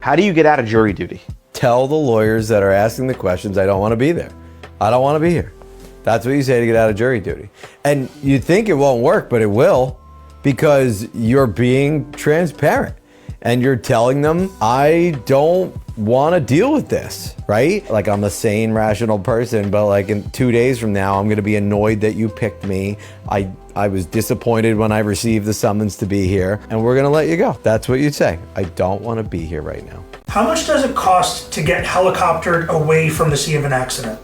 How do you get out of jury duty? Tell the lawyers that are asking the questions, I don't want to be there. I don't want to be here. That's what you say to get out of jury duty. And you think it won't work, but it will, because you're being transparent and you're telling them, I don't want to deal with this, right? Like, I'm a sane, rational person, but like in 2 days from now, I'm going to be annoyed that you picked me. I was disappointed when I received the summons to be here, and we're going to let you go. That's what you'd say. I don't want to be here right now. How much does it cost to get helicoptered away from the scene of an accident?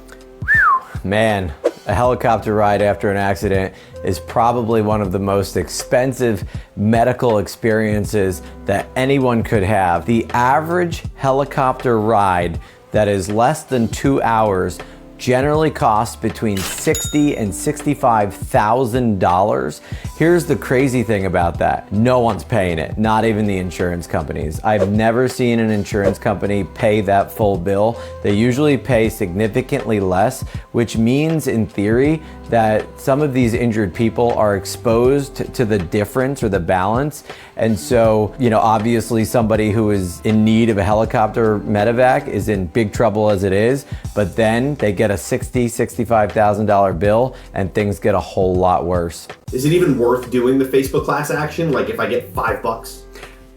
Man, a helicopter ride after an accident is probably one of the most expensive medical experiences that anyone could have. The average helicopter ride that is less than 2 hours generally costs between $60,000 and $65,000. Here's the crazy thing about that. No one's paying it, not even the insurance companies. I've never seen an insurance company pay that full bill. They usually pay significantly less, which means in theory that some of these injured people are exposed to the difference or the balance. And so, obviously somebody who is in need of a helicopter medevac is in big trouble as it is, but then they get a $60,000, $65,000 bill and things get a whole lot worse. Is it even worth doing the Facebook class action? Like if I get $5?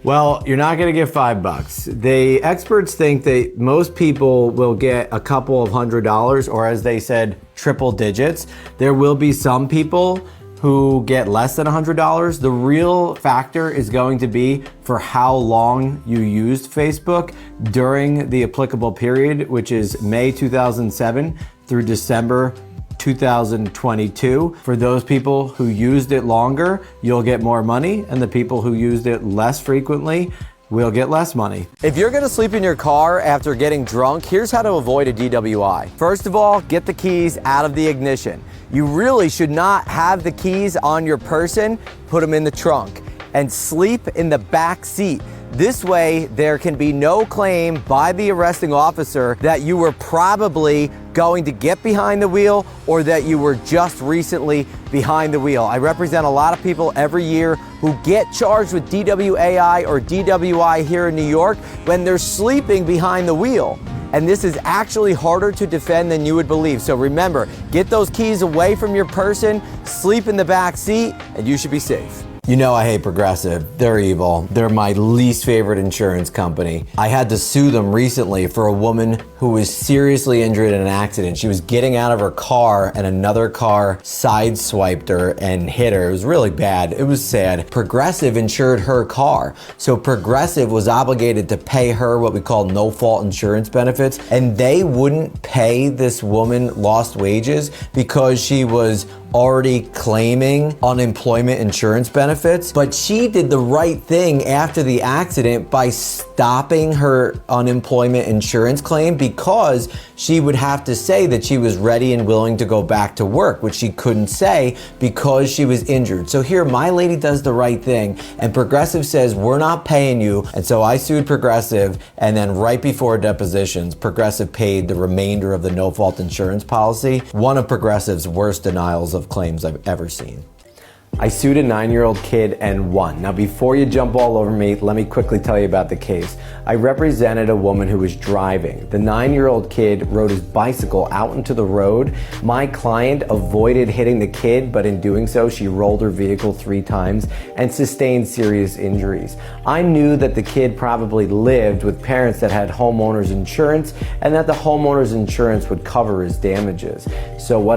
Well, you're not going to get $5. The experts think that most people will get a couple of $100, or as they said, triple digits. There will be some people who get less than $100. The real factor is going to be for how long you used Facebook during the applicable period, which is May 2007 through December 2022. For those people who used it longer, you'll get more money, and the people who used it less frequently will get less money. If you're gonna sleep in your car after getting drunk, here's how to avoid a DWI. First of all, get the keys out of the ignition. You really should not have the keys on your person. Put them in the trunk and sleep in the back seat. This way, there can be no claim by the arresting officer that you were probably going to get behind the wheel or that you were just recently behind the wheel. I represent a lot of people every year who get charged with DWAI or DWI here in New York when they're sleeping behind the wheel. And this is actually harder to defend than you would believe. So remember, get those keys away from your person, sleep in the back seat, and you should be safe. You know I hate Progressive. They're evil. They're my least favorite insurance company. I had to sue them recently for a woman who was seriously injured in an accident. She was getting out of her car and another car sideswiped her and hit her. It was really bad. It was sad. Progressive insured her car. So Progressive was obligated to pay her what we call no-fault insurance benefits, and they wouldn't pay this woman lost wages because she was already claiming unemployment insurance benefits, but she did the right thing after the accident by stopping her unemployment insurance claim because she would have to say that she was ready and willing to go back to work, which she couldn't say because she was injured. So here, my lady does the right thing, and Progressive says, we're not paying you. And so I sued Progressive, and then right before depositions, Progressive paid the remainder of the no-fault insurance policy. One of Progressive's worst denials of claims I've ever seen. I sued a 9-year-old kid and won. Now, before you jump all over me, let me quickly tell you about the case. I represented a woman who was driving. The 9-year-old kid rode his bicycle out into the road. My client avoided hitting the kid, but in doing so, she rolled her vehicle 3 times and sustained serious injuries. I knew that the kid probably lived with parents that had homeowners insurance and that the homeowners insurance would cover his damages. So what did